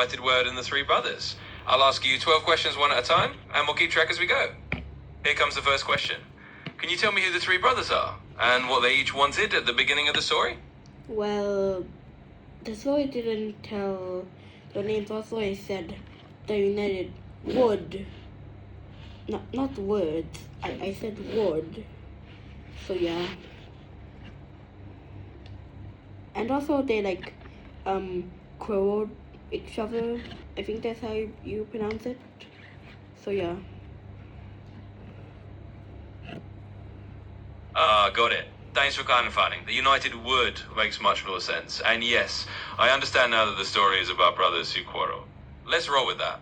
united word in the three brothers. I'll ask you 12 questions one at a time, and we'll keep track as we go. Here comes the first question. Can you tell me who the three brothers are, and what they each wanted at the beginning of the story? Well, the story didn't tell the names. Also, I said the united wood. Not words. I said wood. So yeah. And also they like quarreled each other. I think that's how you pronounce it. So yeah. Got it. Thanks for clarifying. The united wood makes much more sense. And yes, I understand now that the story is about brothers who quarrel. Let's roll with that.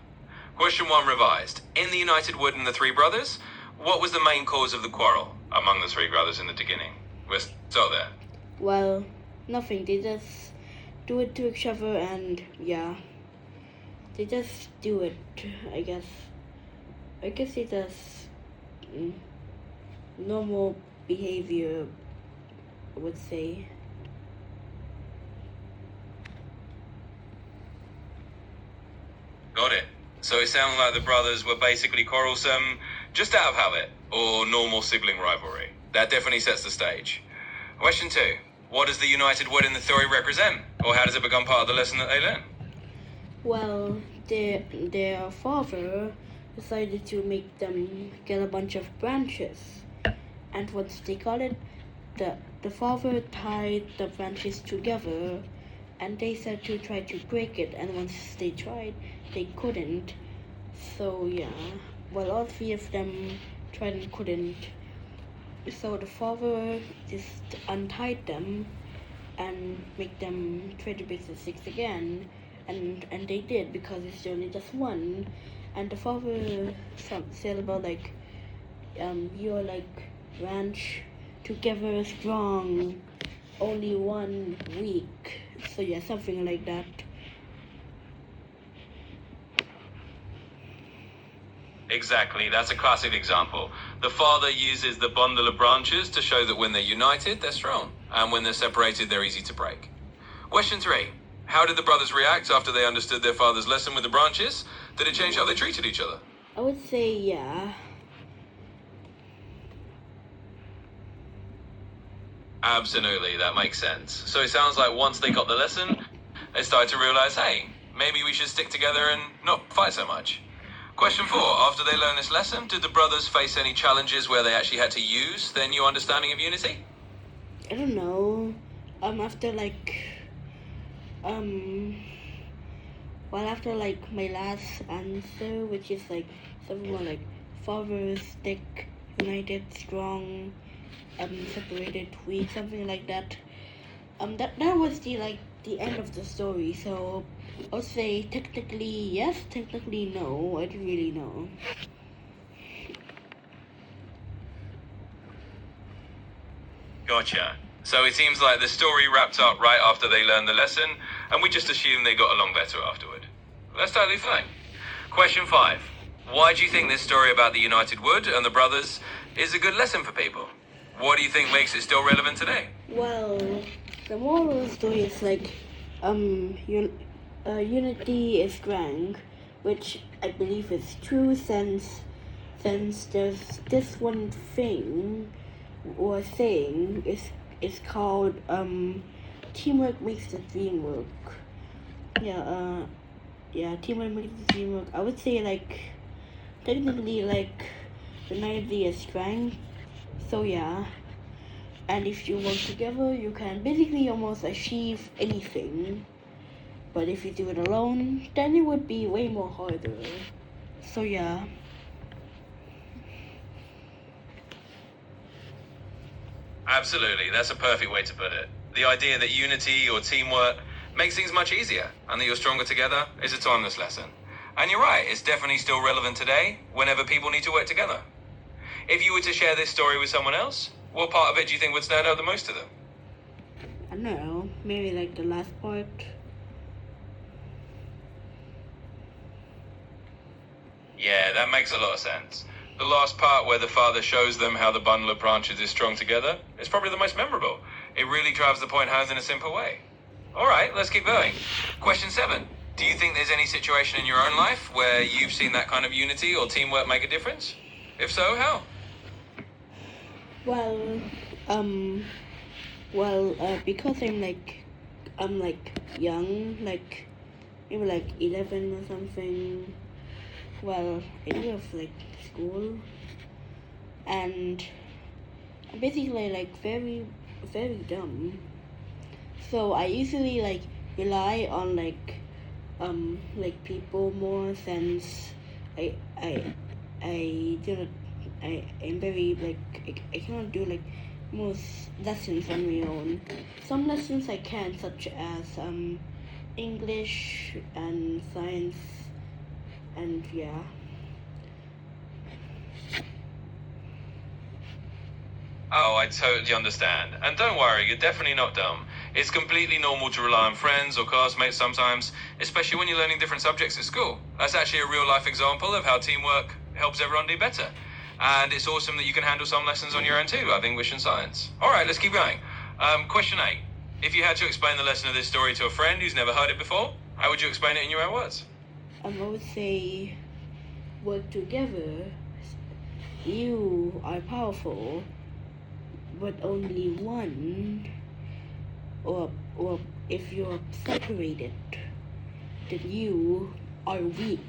Question 1 revised. In the united wood and the three brothers, what was the main cause of the quarrel among the three brothers in the beginning? We're still there. Well, nothing. They just do it to each other, and yeah, they just do it. I guess it just normal behavior, I would say. Got it. So it sounds like the brothers were basically quarrelsome just out of habit or normal sibling rivalry. That definitely sets the stage. Question 2. What does the united wood in the story represent? Or how does it become part of the lesson that they learn? Well, their father decided to make them get a bunch of branches. And once they got it, the father tied the branches together, and they said to try to break it, and once they tried, they couldn't. So yeah, well, all three of them tried and couldn't. So the father just untied them and make them try to break the six again, and they did, because it's only just one. And the father said about like, you're like ranch together strong, only 1 week. So yeah, something like that. Exactly, that's a classic example. The father uses the bundle of branches to show that when they're united, they're strong, and when they're separated, they're easy to break. Question 3. How did the brothers react after they understood their father's lesson with the branches? Did it change how they treated each other? I would say yeah. Absolutely, that makes sense. So it sounds like once they got the lesson, they started to realize, hey, maybe we should stick together and not fight so much. Question 4. After they learned this lesson, did the brothers face any challenges where they actually had to use their new understanding of unity? I don't know. After my last answer, which is like something more like father, stick, united, strong, separated, weak, something like that. That was the end of the story. So I'll say technically yes, technically no. I don't really know. Gotcha. So it seems like the story wrapped up right after they learned the lesson, and we just assume they got along better afterward. That's totally fine. Question 5. Why do you think this story about the united wood and the brothers is a good lesson for people? What do you think makes it still relevant today? Well, the moral of the story is like, unity is strength, which I believe is true since there's this one thing or saying is called teamwork makes the dream work. Teamwork makes the dream work. I would say like technically like unity is strength. So yeah, and if you work together, you can basically almost achieve anything. But if you do it alone, then it would be way more harder. So yeah. Absolutely, that's a perfect way to put it. The idea that unity or teamwork makes things much easier, and that you're stronger together is a timeless lesson. And you're right, it's definitely still relevant today, whenever people need to work together. If you were to share this story with someone else, what part of it do you think would stand out the most to them? I don't know, maybe like the last part. Yeah, that makes a lot of sense. The last part where the father shows them how the bundle of branches is strung together is probably the most memorable. It really drives the point home in a simple way. All right, let's keep going. Question 7. Do you think there's any situation in your own life where you've seen that kind of unity or teamwork make a difference? If so, how? Well, because I'm like young, like maybe like 11 or something. Well, I do have like school, and I'm basically like very, very dumb. So I usually like rely on like people more since I do not I am very like I cannot do like most lessons on my own. Some lessons I can, such as English and science, and yeah. Oh, I totally understand. And don't worry, you're definitely not dumb. It's completely normal to rely on friends or classmates sometimes, especially when you're learning different subjects at school. That's actually a real life example of how teamwork helps everyone do better. And it's awesome that you can handle some lessons on your own too, like English and science. All right, let's keep going. Question 8. If you had to explain the lesson of this story to a friend who's never heard it before, how would you explain it in your own words? I would say work together. You are powerful, but only one. Or if you're separated, then you are weak.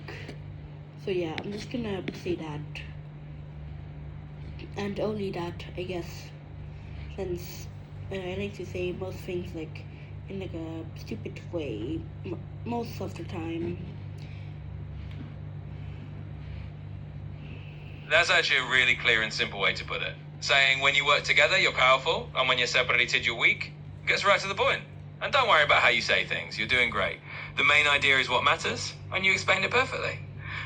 So yeah, I'm just gonna say that. And only that, I guess, since I like to say most things like in like a stupid way most of the time. That's actually a really clear and simple way to put it. Saying when you work together, you're powerful, and when you're separated, you're weak. Gets right to the point. And don't worry about how you say things. You're doing great. The main idea is what matters, and you explained it perfectly.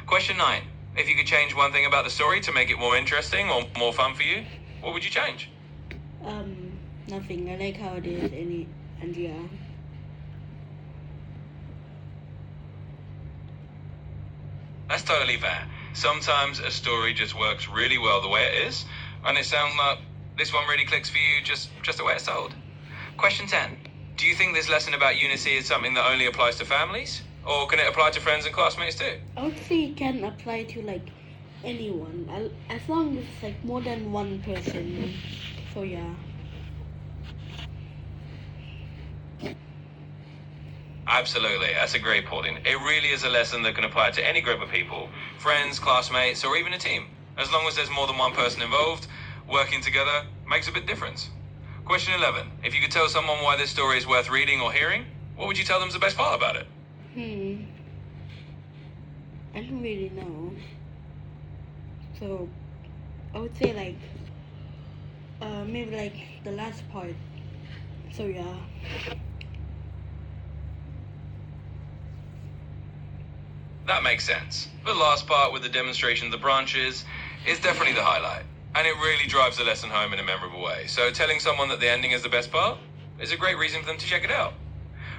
Question 9. If you could change one thing about the story to make it more interesting or more fun for you, what would you change? Nothing. I like how it is, and yeah. That's totally fair. Sometimes a story just works really well the way it is, and it sounds like this one really clicks for you just the way it's told. Question 10. Do you think this lesson about unity is something that only applies to families? Or can it apply to friends and classmates too? I would say it can apply to like anyone, as long as it's like more than one person. So yeah. Absolutely, that's a great point. It really is a lesson that can apply to any group of people, friends, classmates, or even a team. As long as there's more than one person involved, working together makes a big difference. Question 11. If you could tell someone why this story is worth reading or hearing, what would you tell them is the best part about it? I don't really know. So I would say like maybe like the last part. So yeah. That makes sense. The last part with the demonstration of the branches is definitely the highlight. And it really drives the lesson home in a memorable way. So telling someone that the ending is the best part is a great reason for them to check it out.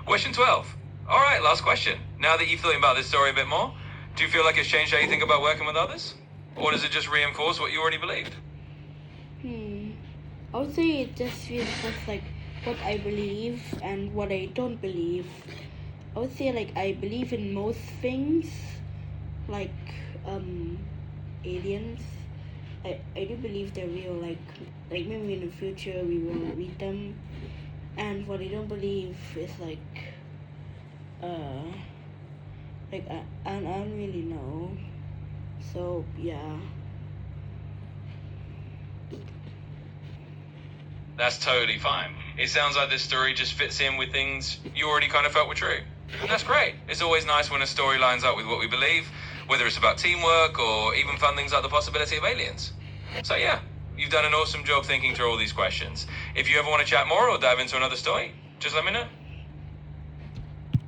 Question 12. All right, last question. Now that you've thought about this story a bit more, do you feel like it's changed how you think about working with others? Or does it just reinforce what you already believed? I would say it just feels just like what I believe and what I don't believe. I would say like I believe in most things, like aliens. I do believe they're real, like maybe in the future we will meet them. And what I don't believe is like I don't really know. So yeah. That's totally fine. It sounds like this story just fits in with things you already kind of felt were true. And that's great. It's always nice when a story lines up with what we believe, whether it's about teamwork or even fun things like the possibility of aliens. So yeah, you've done an awesome job thinking through all these questions. If you ever want to chat more or dive into another story, just let me know.